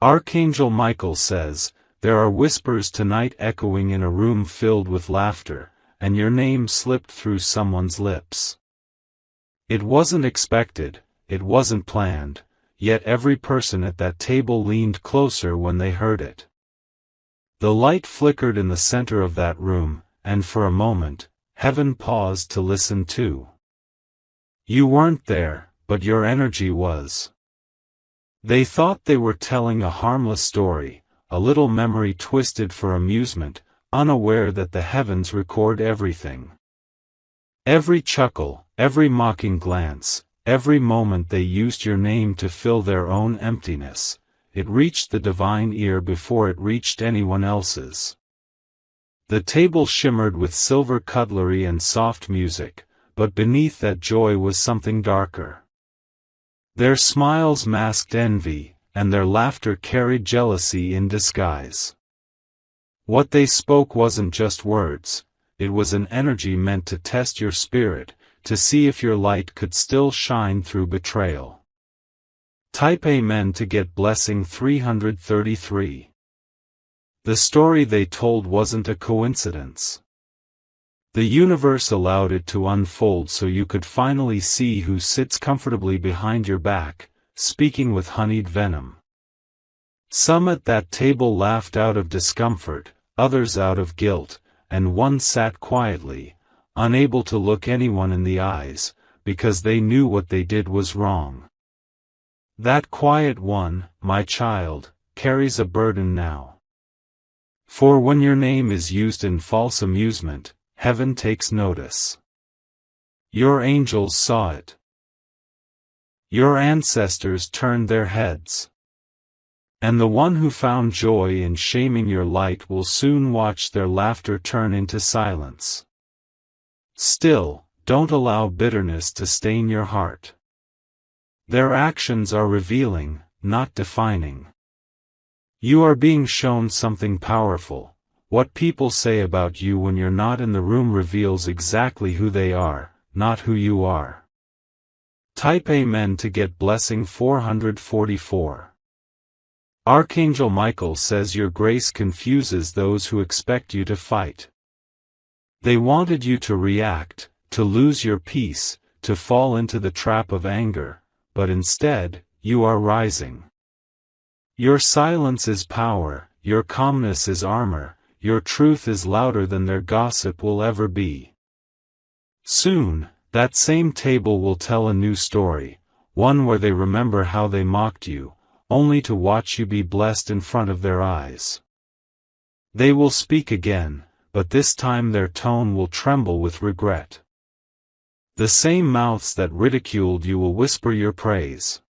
Archangel Michael says, "There are whispers tonight echoing in a room filled with laughter, and your name slipped through someone's lips. It wasn't expected, it wasn't planned, yet every person at that table leaned closer when they heard it." The light flickered in the center of that room, and for a moment, heaven paused to listen too. You weren't there, but your energy was. They thought they were telling a harmless story, a little memory twisted for amusement, unaware that the heavens record everything. Every chuckle, every mocking glance, every moment they used your name to fill their own emptiness, it reached the divine ear before it reached anyone else's. The table shimmered with silver cutlery and soft music, but beneath that joy was something darker. Their smiles masked envy, and their laughter carried jealousy in disguise. What they spoke wasn't just words, it was an energy meant to test your spirit, to see if your light could still shine through betrayal. Type Amen to get blessing 333. The story they told wasn't a coincidence. The universe allowed it to unfold so you could finally see who sits comfortably behind your back, speaking with honeyed venom. Some at that table laughed out of discomfort, others out of guilt, and one sat quietly, unable to look anyone in the eyes, because they knew what they did was wrong. That quiet one, my child, carries a burden now. For when your name is used in false amusement, heaven takes notice. Your angels saw it. Your ancestors turned their heads. And the one who found joy in shaming your light will soon watch their laughter turn into silence. Still, don't allow bitterness to stain your heart. Their actions are revealing, not defining. You are being shown something powerful. What people say about you when you're not in the room reveals exactly who they are, not who you are. Type Amen to get blessing 444. Archangel Michael says your grace confuses those who expect you to fight. They wanted you to react, to lose your peace, to fall into the trap of anger, but instead, you are rising. Your silence is power, your calmness is armor. Your truth is louder than their gossip will ever be. Soon, that same table will tell a new story, one where they remember how they mocked you, only to watch you be blessed in front of their eyes. They will speak again, but this time their tone will tremble with regret. The same mouths that ridiculed you will whisper your praise.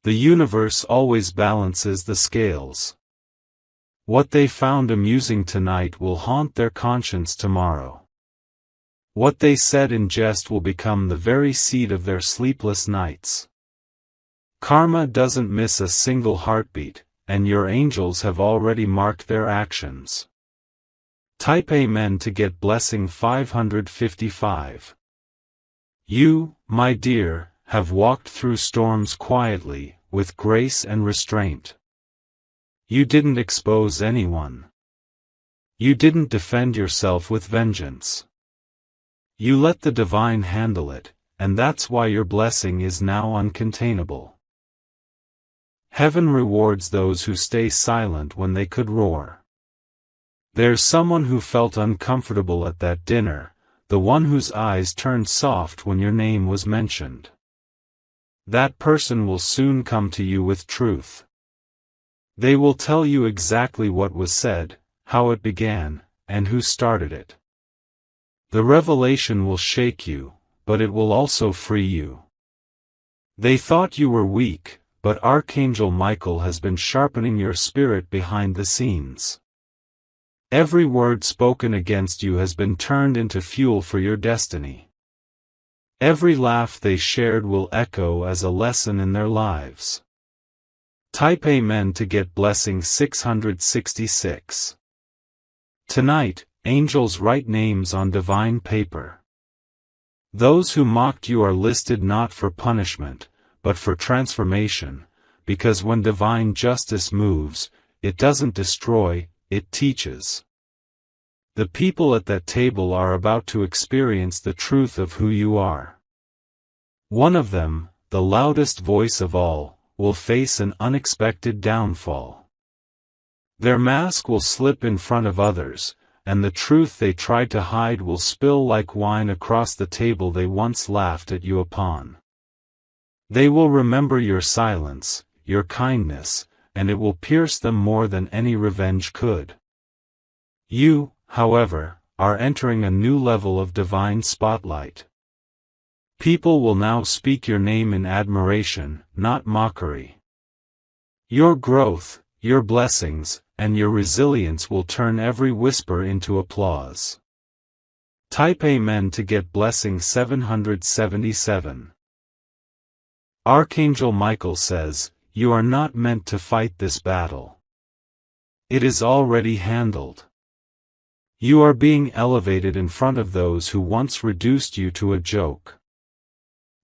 The universe always balances the scales. What they found amusing tonight will haunt their conscience tomorrow. What they said in jest will become the very seed of their sleepless nights. Karma doesn't miss a single heartbeat, and your angels have already marked their actions. Type Amen to get blessing 555. You, my dear, have walked through storms quietly, with grace and restraint. You didn't expose anyone. You didn't defend yourself with vengeance. You let the divine handle it, and that's why your blessing is now uncontainable. Heaven rewards those who stay silent when they could roar. There's someone who felt uncomfortable at that dinner, the one whose eyes turned soft when your name was mentioned. That person will soon come to you with truth. They will tell you exactly what was said, how it began, and who started it. The revelation will shake you, but it will also free you. They thought you were weak, but Archangel Michael has been sharpening your spirit behind the scenes. Every word spoken against you has been turned into fuel for your destiny. Every laugh they shared will echo as a lesson in their lives. Type Amen to get blessing 666. Tonight, angels write names on divine paper. Those who mocked you are listed not for punishment, but for transformation, because when divine justice moves, it doesn't destroy, it teaches. The people at that table are about to experience the truth of who you are. One of them, the loudest voice of all, will face an unexpected downfall. Their mask will slip in front of others, and the truth they tried to hide will spill like wine across the table they once laughed at you upon. They will remember your silence, your kindness, and it will pierce them more than any revenge could. You, however, are entering a new level of divine spotlight. People will now speak your name in admiration, not mockery. Your growth, your blessings, and your resilience will turn every whisper into applause. Type Amen to get blessing 777. Archangel Michael says, "You are not meant to fight this battle. It is already handled. You are being elevated in front of those who once reduced you to a joke.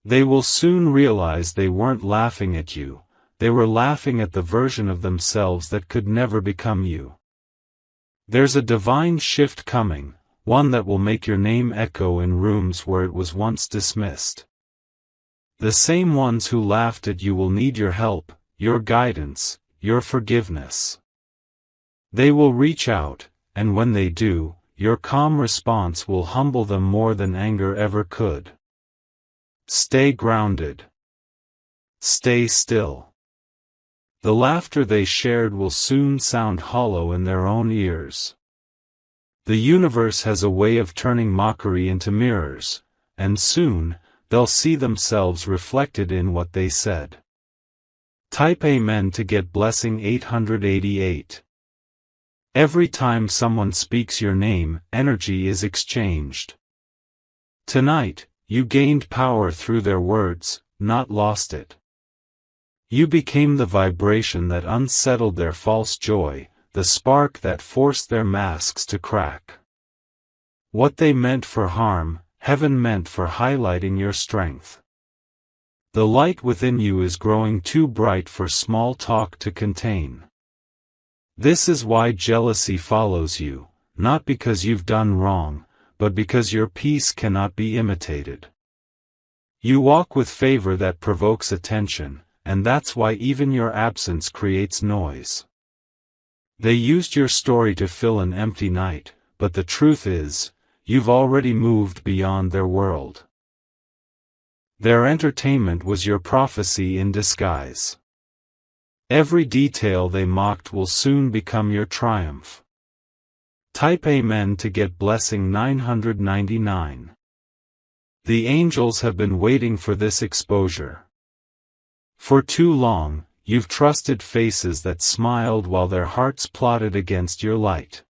They will soon realize they weren't laughing at you, they were laughing at the version of themselves that could never become you. There's a divine shift coming, one that will make your name echo in rooms where it was once dismissed. The same ones who laughed at you will need your help, your guidance, your forgiveness. They will reach out, and when they do, your calm response will humble them more than anger ever could. Stay grounded. Stay still. The laughter they shared will soon sound hollow in their own ears. The universe has a way of turning mockery into mirrors, and soon, they'll see themselves reflected in what they said. Type Amen to get blessing 888. Every time someone speaks your name, energy is exchanged. Tonight, you gained power through their words, not lost it. You became the vibration that unsettled their false joy, the spark that forced their masks to crack. What they meant for harm, heaven meant for highlighting your strength. The light within you is growing too bright for small talk to contain. This is why jealousy follows you, not because you've done wrong, but because your peace cannot be imitated. You walk with favor that provokes attention, and that's why even your absence creates noise. They used your story to fill an empty night, but the truth is, you've already moved beyond their world. Their entertainment was your prophecy in disguise. Every detail they mocked will soon become your triumph. Type Amen to get blessing 999. The angels have been waiting for this exposure. For too long, you've trusted faces that smiled while their hearts plotted against your light.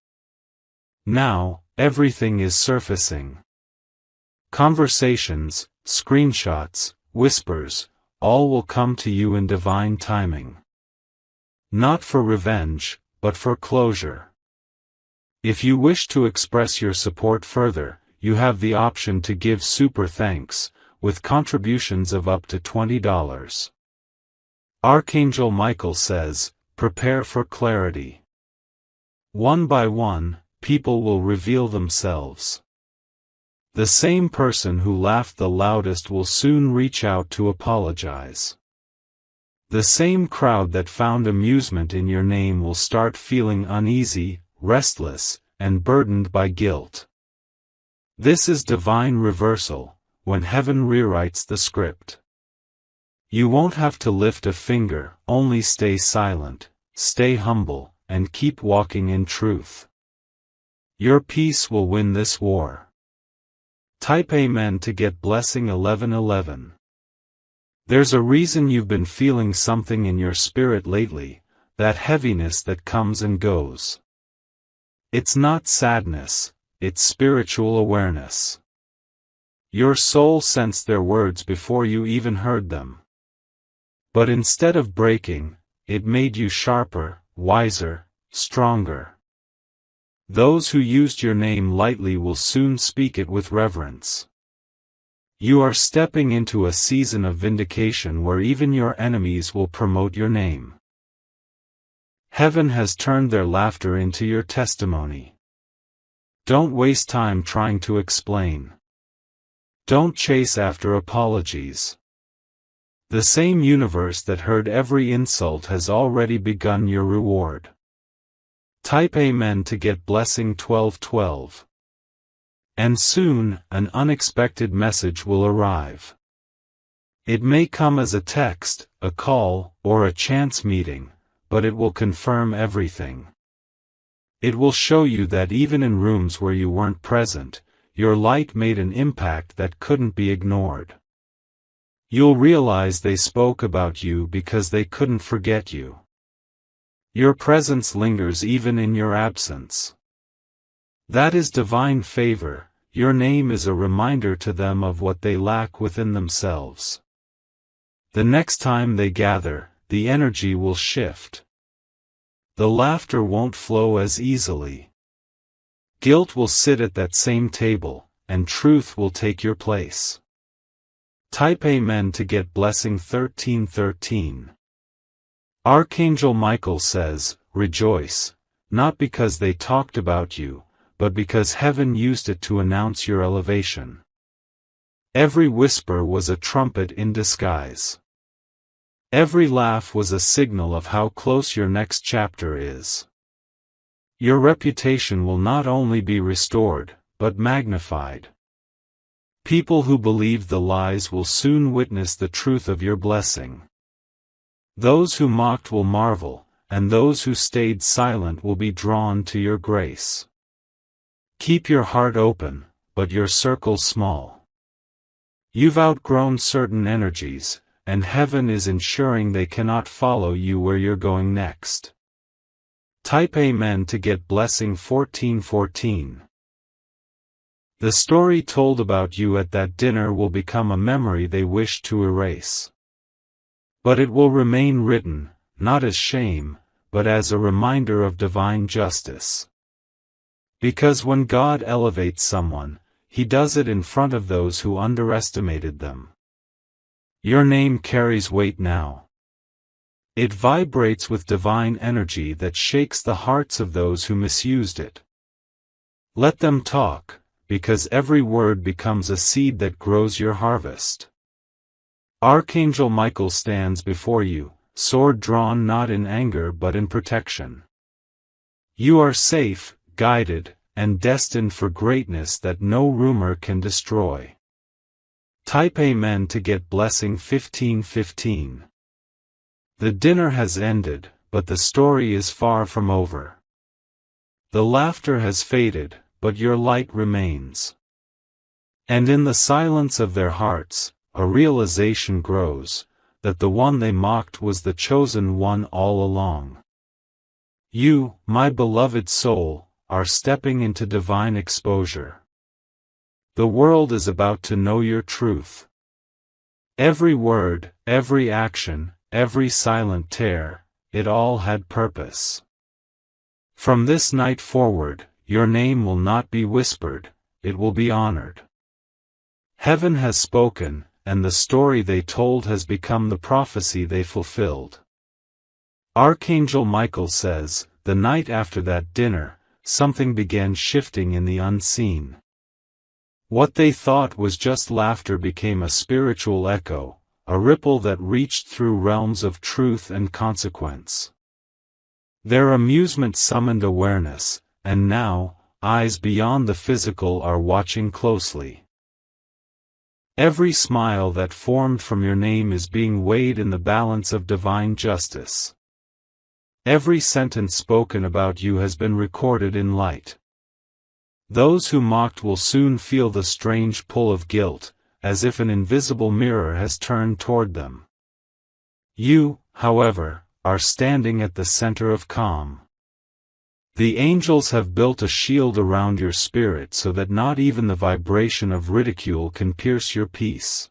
Now, everything is surfacing. Conversations, screenshots, whispers, all will come to you in divine timing. Not for revenge, but for closure. If you wish to express your support further, you have the option to give super thanks, with contributions of up to $20. Archangel Michael says, prepare for clarity. One by one, people will reveal themselves. The same person who laughed the loudest will soon reach out to apologize. The same crowd that found amusement in your name will start feeling uneasy, restless, and burdened by guilt. This is divine reversal, when heaven rewrites the script. You won't have to lift a finger, only stay silent, stay humble, and keep walking in truth. Your peace will win this war. Type Amen to get blessing 1111. There's a reason you've been feeling something in your spirit lately, that heaviness that comes and goes. It's not sadness, it's spiritual awareness. Your soul sensed their words before you even heard them. But instead of breaking, it made you sharper, wiser, stronger. Those who used your name lightly will soon speak it with reverence. You are stepping into a season of vindication where even your enemies will promote your name. Heaven has turned their laughter into your testimony. Don't waste time trying to explain. Don't chase after apologies. The same universe that heard every insult has already begun your reward. Type Amen to get blessing 1212. And soon, an unexpected message will arrive. It may come as a text, a call, or a chance meeting, but it will confirm everything. It will show you that even in rooms where you weren't present, your light made an impact that couldn't be ignored. You'll realize they spoke about you because they couldn't forget you. Your presence lingers even in your absence. That is divine favor. Your name is a reminder to them of what they lack within themselves. The next time they gather, the energy will shift. The laughter won't flow as easily. Guilt will sit at that same table, and truth will take your place. Type Amen to get blessing 1313. Archangel Michael says, rejoice, not because they talked about you, but because heaven used it to announce your elevation. Every whisper was a trumpet in disguise. Every laugh was a signal of how close your next chapter is. Your reputation will not only be restored, but magnified. People who believed the lies will soon witness the truth of your blessing. Those who mocked will marvel, and those who stayed silent will be drawn to your grace. Keep your heart open, but your circle small. You've outgrown certain energies, and heaven is ensuring they cannot follow you where you're going next. Type Amen to get blessing 1414. The story told about you at that dinner will become a memory they wish to erase. But it will remain written, not as shame, but as a reminder of divine justice. Because when God elevates someone, He does it in front of those who underestimated them. Your name carries weight now. It vibrates with divine energy that shakes the hearts of those who misused it. Let them talk, because every word becomes a seed that grows your harvest. Archangel Michael stands before you, sword drawn not in anger but in protection. You are safe, guided, and destined for greatness that no rumor can destroy. Type Amen to get blessing 1515. The dinner has ended, but the story is far from over. The laughter has faded, but your light remains. And in the silence of their hearts, a realization grows, that the one they mocked was the chosen one all along. You, my beloved soul, are stepping into divine exposure. The world is about to know your truth. Every word, every action, every silent tear, it all had purpose. From this night forward, your name will not be whispered, it will be honored. Heaven has spoken, and the story they told has become the prophecy they fulfilled. Archangel Michael says, the night after that dinner, something began shifting in the unseen. What they thought was just laughter became a spiritual echo, a ripple that reached through realms of truth and consequence. Their amusement summoned awareness, and now, eyes beyond the physical are watching closely. Every smile that formed from your name is being weighed in the balance of divine justice. Every sentence spoken about you has been recorded in light. Those who mocked will soon feel the strange pull of guilt, as if an invisible mirror has turned toward them. You, however, are standing at the center of calm. The angels have built a shield around your spirit so that not even the vibration of ridicule can pierce your peace.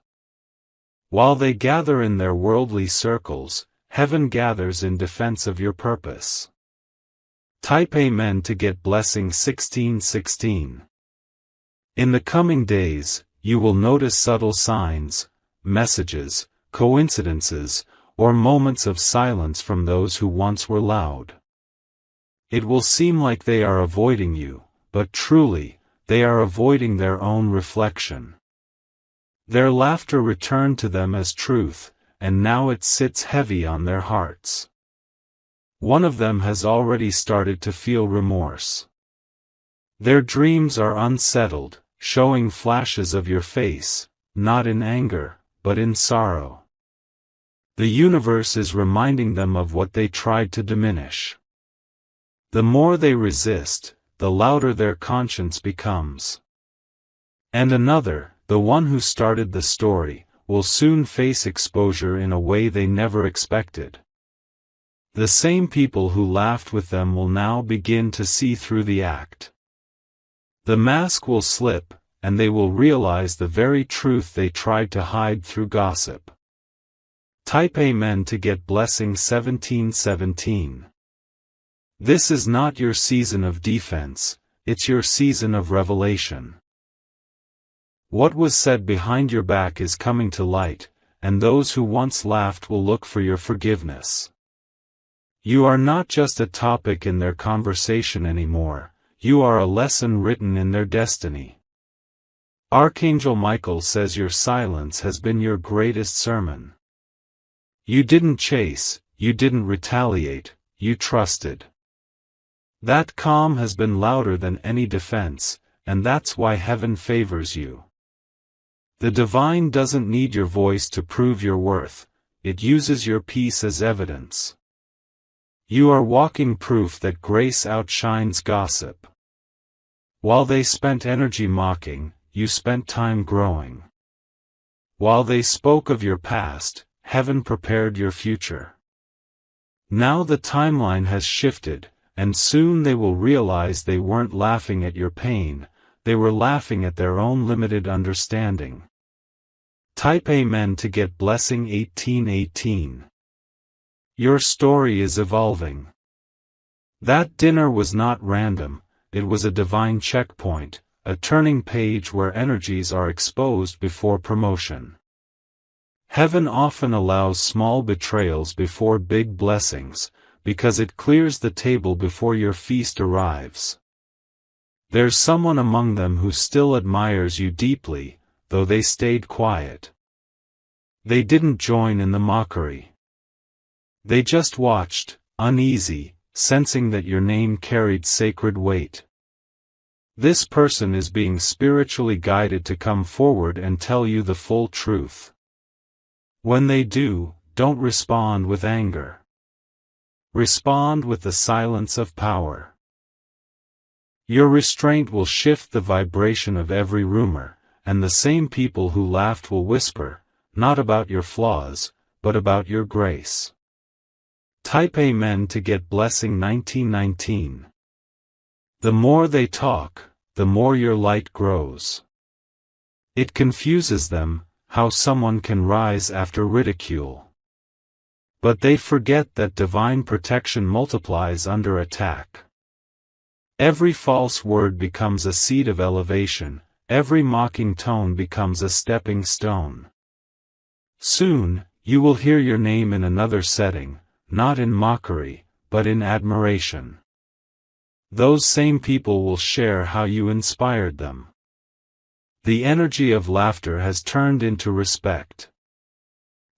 While they gather in their worldly circles, heaven gathers in defense of your purpose. Type Amen to get blessing 1616. In the coming days, you will notice subtle signs, messages, coincidences, or moments of silence from those who once were loud. It will seem like they are avoiding you, but truly, they are avoiding their own reflection. Their laughter returned to them as truth, and now it sits heavy on their hearts. One of them has already started to feel remorse. Their dreams are unsettled, showing flashes of your face, not in anger, but in sorrow. The universe is reminding them of what they tried to diminish. The more they resist, the louder their conscience becomes. And another, the one who started the story, will soon face exposure in a way they never expected. The same people who laughed with them will now begin to see through the act. The mask will slip, and they will realize the very truth they tried to hide through gossip. Type Amen to get blessing 1717. This is not your season of defense, it's your season of revelation. What was said behind your back is coming to light, and those who once laughed will look for your forgiveness. You are not just a topic in their conversation anymore, you are a lesson written in their destiny. Archangel Michael says your silence has been your greatest sermon. You didn't chase, you didn't retaliate, you trusted. That calm has been louder than any defense, and that's why heaven favors you. The divine doesn't need your voice to prove your worth, it uses your peace as evidence. You are walking proof that grace outshines gossip. While they spent energy mocking, you spent time growing. While they spoke of your past, heaven prepared your future. Now the timeline has shifted, and soon they will realize they weren't laughing at your pain, they were laughing at their own limited understanding. Type Amen to get blessing 1818. Your story is evolving. That dinner was not random, it was a divine checkpoint, a turning page where energies are exposed before promotion. Heaven often allows small betrayals before big blessings, because it clears the table before your feast arrives. There's someone among them who still admires you deeply, though they stayed quiet. They didn't join in the mockery. They just watched, uneasy, sensing that your name carried sacred weight. This person is being spiritually guided to come forward and tell you the full truth. When they do, don't respond with anger. Respond with the silence of power. Your restraint will shift the vibration of every rumor, and the same people who laughed will whisper, not about your flaws, but about your grace. Type Amen to get blessing 1919. The more they talk, the more your light grows. It confuses them, how someone can rise after ridicule. But they forget that divine protection multiplies under attack. Every false word becomes a seed of elevation, every mocking tone becomes a stepping stone. Soon, you will hear your name in another setting, not in mockery, but in admiration. Those same people will share how you inspired them. The energy of laughter has turned into respect.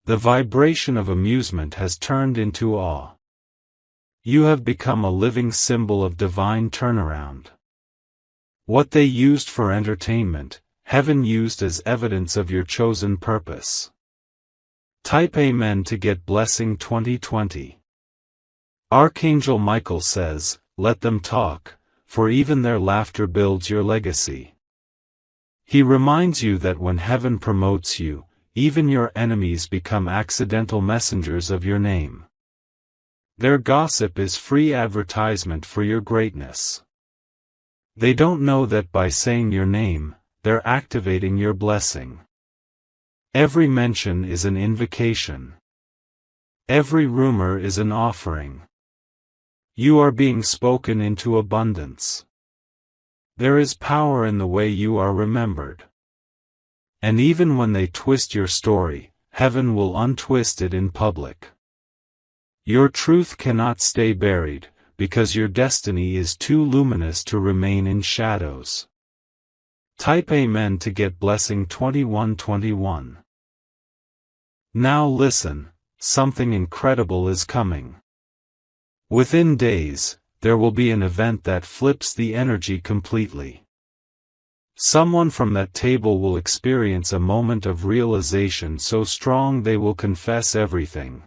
The vibration of amusement has turned into awe. You have become a living symbol of divine turnaround. What they used for entertainment, heaven used as evidence of your chosen purpose. Type Amen to get blessing 2020. Archangel Michael says, let them talk, for even their laughter builds your legacy. He reminds you that when heaven promotes you, even your enemies become accidental messengers of your name. Their gossip is free advertisement for your greatness. They don't know that by saying your name, they're activating your blessing. Every mention is an invocation. Every rumor is an offering. You are being spoken into abundance. There is power in the way you are remembered. And even when they twist your story, heaven will untwist it in public. Your truth cannot stay buried, because your destiny is too luminous to remain in shadows. Type Amen to get blessing 2121. Now listen, something incredible is coming. Within days, there will be an event that flips the energy completely. Someone from that table will experience a moment of realization so strong they will confess everything.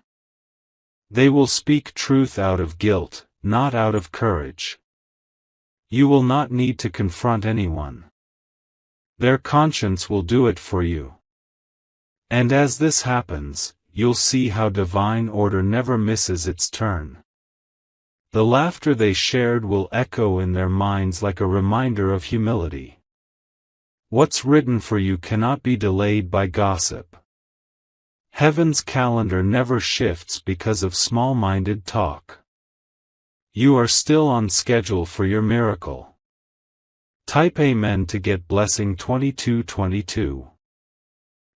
They will speak truth out of guilt, not out of courage. You will not need to confront anyone. Their conscience will do it for you. And as this happens, you'll see how divine order never misses its turn. The laughter they shared will echo in their minds like a reminder of humility. What's written for you cannot be delayed by gossip. Heaven's calendar never shifts because of small-minded talk. You are still on schedule for your miracle. Type Amen to get blessing 2222.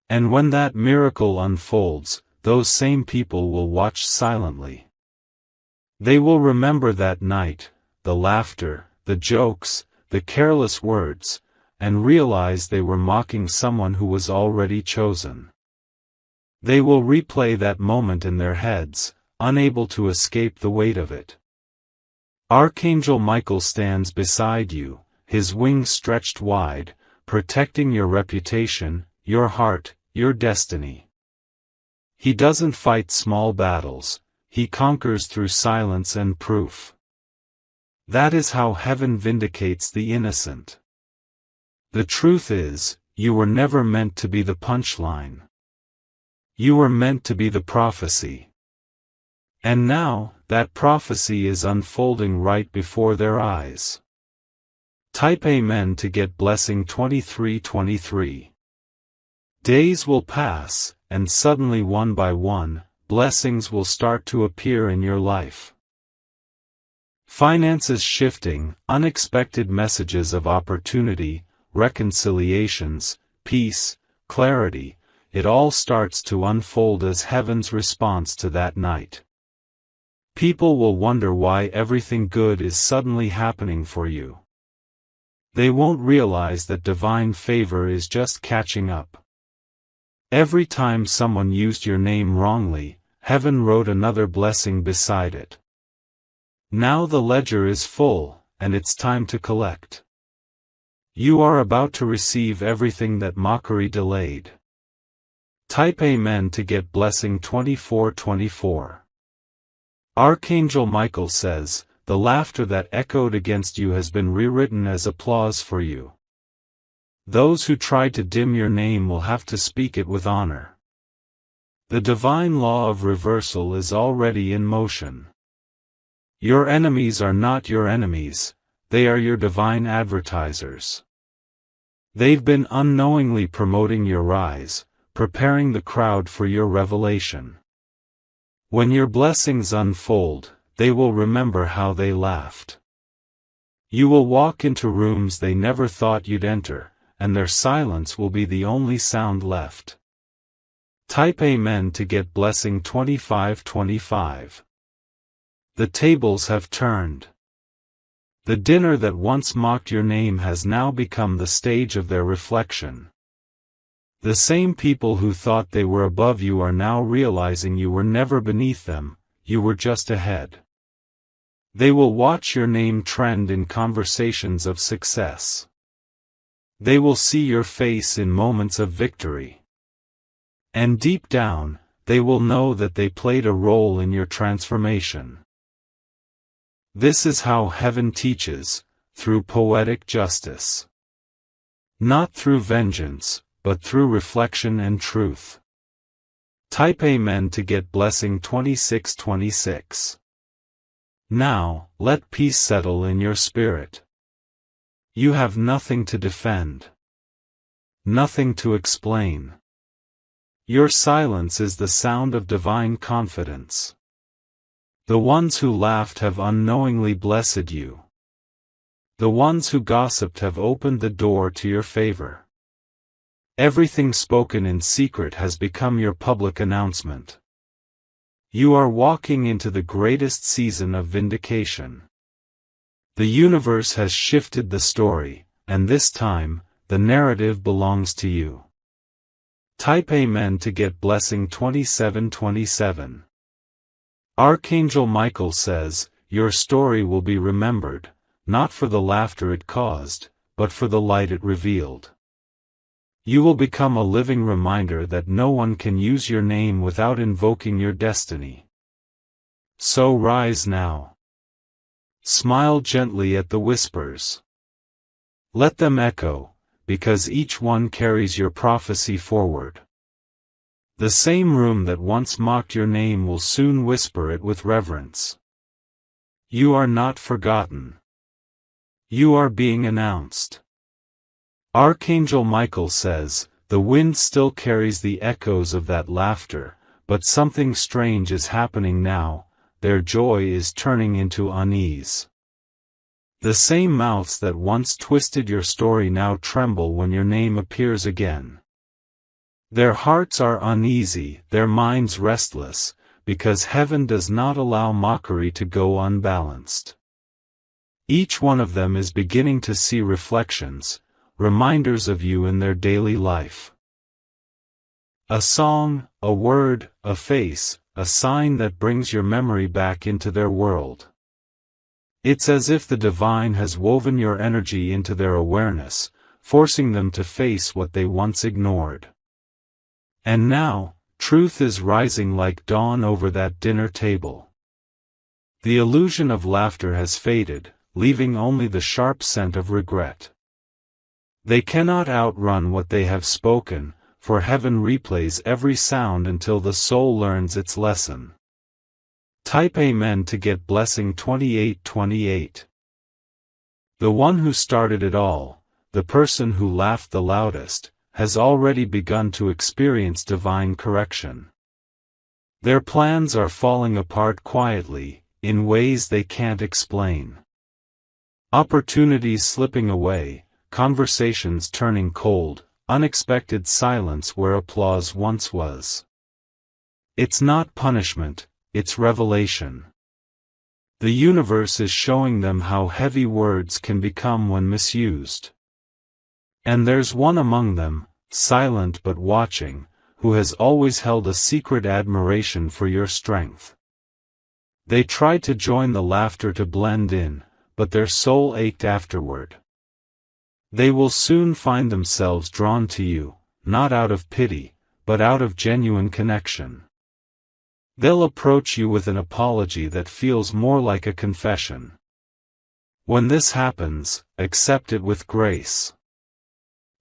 And when that miracle unfolds, those same people will watch silently. They will remember that night, the laughter, the jokes, the careless words, and realize they were mocking someone who was already chosen. They will replay that moment in their heads, unable to escape the weight of it. Archangel Michael stands beside you, his wings stretched wide, protecting your reputation, your heart, your destiny. He doesn't fight small battles, he conquers through silence and proof. That is how heaven vindicates the innocent. The truth is, you were never meant to be the punchline. You were meant to be the prophecy. And now, that prophecy is unfolding right before their eyes. Type Amen to get blessing 2323. Days will pass, and suddenly one by one, blessings will start to appear in your life. Finances shifting, unexpected messages of opportunity, reconciliations, peace, clarity, it all starts to unfold as heaven's response to that night. People will wonder why everything good is suddenly happening for you. They won't realize that divine favor is just catching up. Every time someone used your name wrongly, heaven wrote another blessing beside it. Now the ledger is full, and it's time to collect. You are about to receive everything that mockery delayed. Type Amen to get blessing 2424. Archangel Michael says, the laughter that echoed against you has been rewritten as applause for you. Those who tried to dim your name will have to speak it with honor. The divine law of reversal is already in motion. Your enemies are not your enemies, they are your divine advertisers. They've been unknowingly promoting your rise, preparing the crowd for your revelation. When your blessings unfold, they will remember how they laughed. You will walk into rooms they never thought you'd enter, and their silence will be the only sound left. Type Amen to get blessing 2525. The tables have turned. The dinner that once mocked your name has now become the stage of their reflection. The same people who thought they were above you are now realizing you were never beneath them, you were just ahead. They will watch your name trend in conversations of success. They will see your face in moments of victory. And deep down, they will know that they played a role in your transformation. This is how heaven teaches, through poetic justice. Not through vengeance, but through reflection and truth. Type Amen to get blessing 2626. Now, let peace settle in your spirit. You have nothing to defend. Nothing to explain. Your silence is the sound of divine confidence. The ones who laughed have unknowingly blessed you. The ones who gossiped have opened the door to your favor. Everything spoken in secret has become your public announcement. You are walking into the greatest season of vindication. The universe has shifted the story, and this time, the narrative belongs to you. Type Amen to get blessing 2727. Archangel Michael says, your story will be remembered, not for the laughter it caused, but for the light it revealed. You will become a living reminder that no one can use your name without invoking your destiny. So rise now. Smile gently at the whispers. Let them echo, because each one carries your prophecy forward. The same room that once mocked your name will soon whisper it with reverence. You are not forgotten. You are being announced. Archangel Michael says, the wind still carries the echoes of that laughter, but something strange is happening now, their joy is turning into unease. The same mouths that once twisted your story now tremble when your name appears again. Their hearts are uneasy, their minds restless, because heaven does not allow mockery to go unbalanced. Each one of them is beginning to see reflections, reminders of you in their daily life. A song, a word, a face, a sign that brings your memory back into their world. It's as if the divine has woven your energy into their awareness, forcing them to face what they once ignored. And now, truth is rising like dawn over that dinner table. The illusion of laughter has faded, leaving only the sharp scent of regret. They cannot outrun what they have spoken, for heaven replays every sound until the soul learns its lesson. Type Amen to get blessing 2828. The one who started it all, the person who laughed the loudest, has already begun to experience divine correction. Their plans are falling apart quietly, in ways they can't explain. Opportunities slipping away, conversations turning cold, unexpected silence where applause once was. It's not punishment, it's revelation. The universe is showing them how heavy words can become when misused. And there's one among them, silent but watching, who has always held a secret admiration for your strength. They tried to join the laughter to blend in, but their soul ached afterward. They will soon find themselves drawn to you, not out of pity, but out of genuine connection. They'll approach you with an apology that feels more like a confession. When this happens, accept it with grace.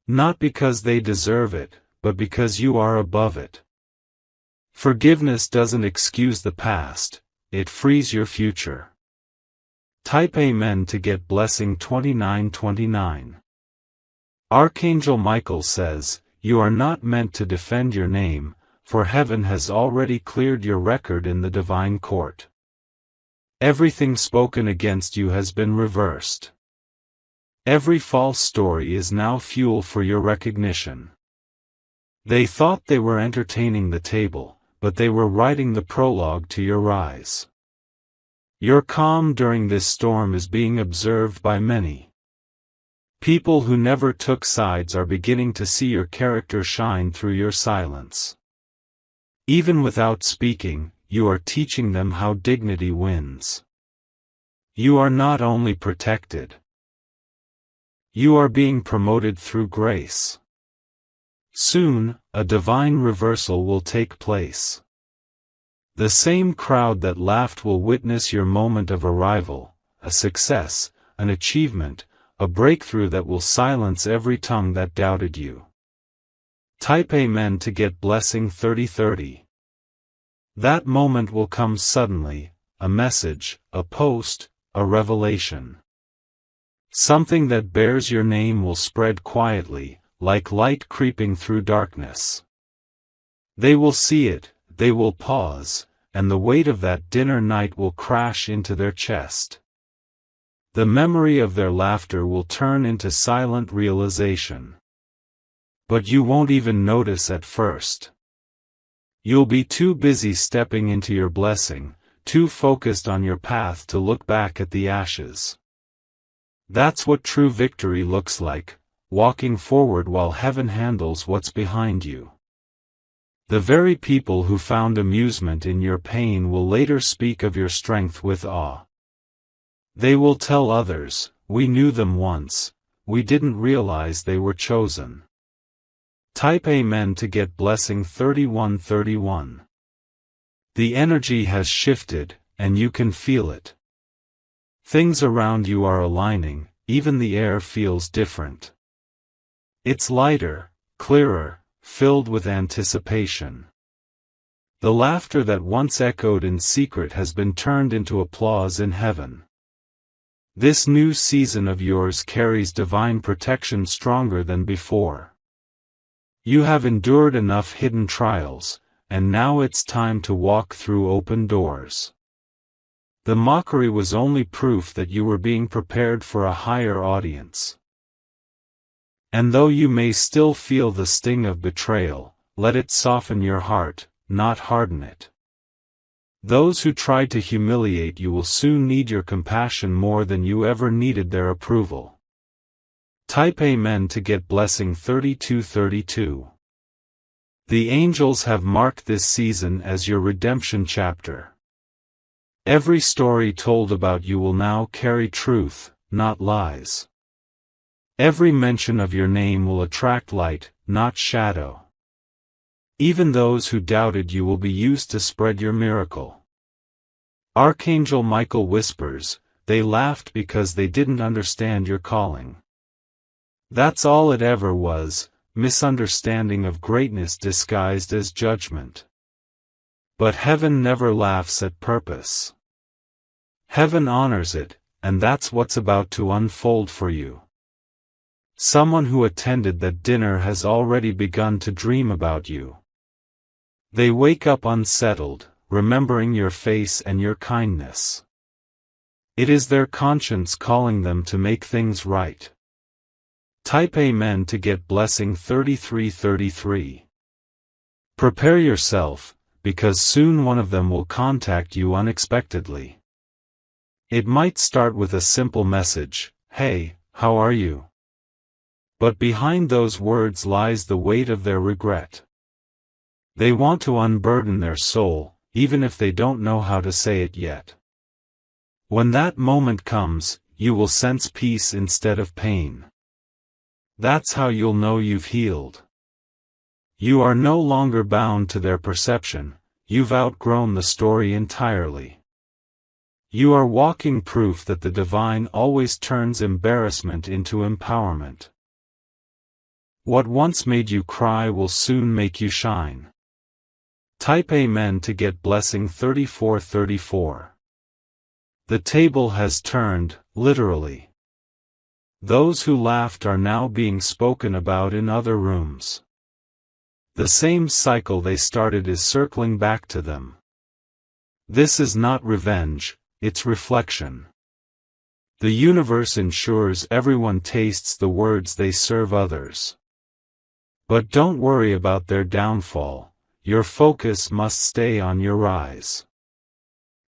Not because they deserve it, but because you are above it. Forgiveness doesn't excuse the past, it frees your future. Type Amen to get blessing 2929. Archangel Michael says, you are not meant to defend your name, for heaven has already cleared your record in the divine court. Everything spoken against you has been reversed. Every false story is now fuel for your recognition. They thought they were entertaining the table, but they were writing the prologue to your rise. Your calm during this storm is being observed by many. People who never took sides are beginning to see your character shine through your silence. Even without speaking, you are teaching them how dignity wins. You are not only protected. You are being promoted through grace. Soon, a divine reversal will take place. The same crowd that laughed will witness your moment of arrival, a success, an achievement, a breakthrough that will silence every tongue that doubted you. Type Amen to get blessing 3030. That moment will come suddenly, a message, a post, a revelation. Something that bears your name will spread quietly, like light creeping through darkness. They will see it, they will pause, and the weight of that dinner night will crash into their chest. The memory of their laughter will turn into silent realization. But you won't even notice at first. You'll be too busy stepping into your blessing, too focused on your path to look back at the ashes. That's what true victory looks like, walking forward while heaven handles what's behind you. The very people who found amusement in your pain will later speak of your strength with awe. They will tell others, "We knew them once, we didn't realize they were chosen." Type Amen to get blessing 3131. The energy has shifted, and you can feel it. Things around you are aligning, even the air feels different. It's lighter, clearer, filled with anticipation. The laughter that once echoed in secret has been turned into applause in heaven. This new season of yours carries divine protection stronger than before. You have endured enough hidden trials, and now it's time to walk through open doors. The mockery was only proof that you were being prepared for a higher audience. And though you may still feel the sting of betrayal, let it soften your heart, not harden it. Those who tried to humiliate you will soon need your compassion more than you ever needed their approval. Type Amen to get blessing 3232. The angels have marked this season as your redemption chapter. Every story told about you will now carry truth, not lies. Every mention of your name will attract light, not shadow. Even those who doubted you will be used to spread your miracle. Archangel Michael whispers, "They laughed because they didn't understand your calling." That's all it ever was, misunderstanding of greatness disguised as judgment. But heaven never laughs at purpose. Heaven honors it, and that's what's about to unfold for you. Someone who attended that dinner has already begun to dream about you. They wake up unsettled, remembering your face and your kindness. It is their conscience calling them to make things right. Type Amen to get blessing 3333. Prepare yourself, because soon one of them will contact you unexpectedly. It might start with a simple message, "Hey, how are you?" But behind those words lies the weight of their regret. They want to unburden their soul, even if they don't know how to say it yet. When that moment comes, you will sense peace instead of pain. That's how you'll know you've healed. You are no longer bound to their perception, you've outgrown the story entirely. You are walking proof that the divine always turns embarrassment into empowerment. What once made you cry will soon make you shine. Type Amen to get blessing 3434. The table has turned, literally. Those who laughed are now being spoken about in other rooms. The same cycle they started is circling back to them. This is not revenge, it's reflection. The universe ensures everyone tastes the words they serve others. But don't worry about their downfall, your focus must stay on your rise.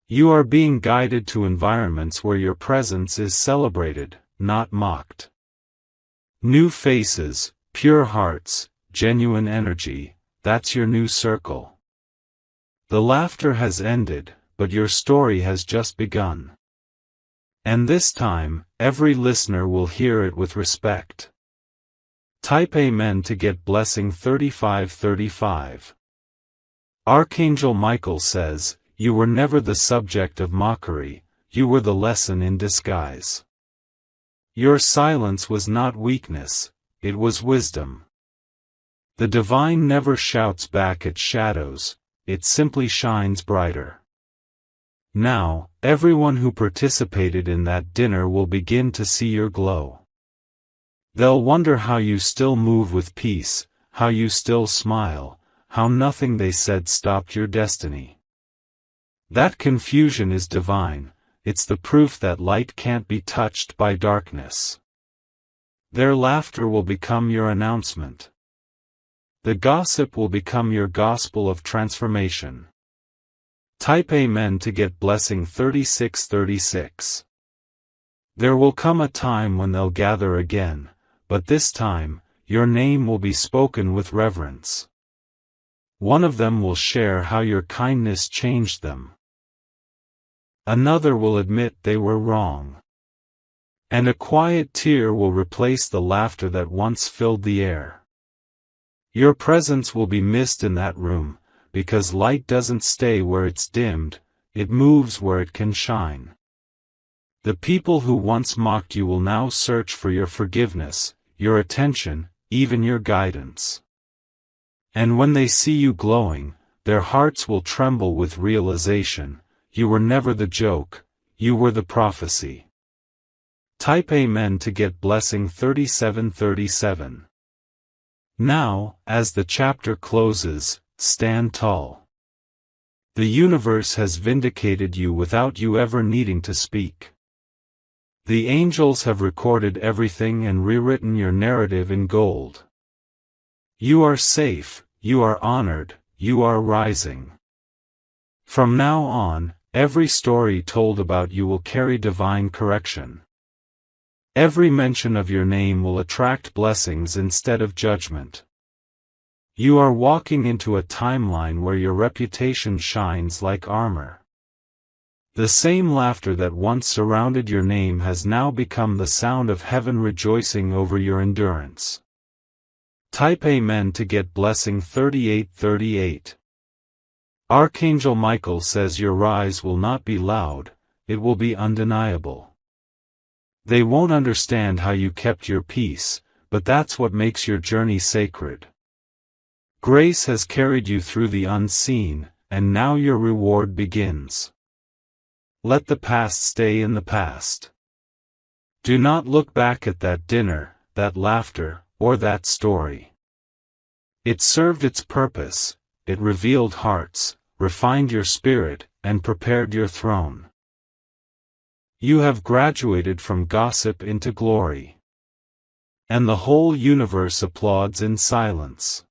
You are being guided to environments where your presence is celebrated, not mocked. New faces, pure hearts, genuine energy, that's your new circle. The laughter has ended, but your story has just begun. And this time, every listener will hear it with respect. Type Amen to get blessing 3535. Archangel Michael says, "You were never the subject of mockery, you were the lesson in disguise." Your silence was not weakness, it was wisdom. The divine never shouts back at shadows, it simply shines brighter. Now, everyone who participated in that dinner will begin to see your glow. They'll wonder how you still move with peace, how you still smile, how nothing they said stopped your destiny. That confusion is divine. It's the proof that light can't be touched by darkness. Their laughter will become your announcement. The gossip will become your gospel of transformation. Type Amen to get blessing 3636. There will come a time when they'll gather again, but this time, your name will be spoken with reverence. One of them will share how your kindness changed them. Another will admit they were wrong. And a quiet tear will replace the laughter that once filled the air. Your presence will be missed in that room, because light doesn't stay where it's dimmed, it moves where it can shine. The people who once mocked you will now search for your forgiveness, your attention, even your guidance. And when they see you glowing, their hearts will tremble with realization, you were never the joke, you were the prophecy. Type Amen to get blessing 3737. Now, as the chapter closes, stand tall. The universe has vindicated you without you ever needing to speak. The angels have recorded everything and rewritten your narrative in gold. You are safe, you are honored, you are rising. From now on, every story told about you will carry divine correction. Every mention of your name will attract blessings instead of judgment. You are walking into a timeline where your reputation shines like armor. The same laughter that once surrounded your name has now become the sound of heaven rejoicing over your endurance. Type Amen to get blessing 3838. Archangel Michael says your rise will not be loud, it will be undeniable. They won't understand how you kept your peace, but that's what makes your journey sacred. Grace has carried you through the unseen, and now your reward begins. Let the past stay in the past. Do not look back at that dinner, that laughter, or that story. It served its purpose, it revealed hearts, refined your spirit, and prepared your throne. You have graduated from gossip into glory. And the whole universe applauds in silence.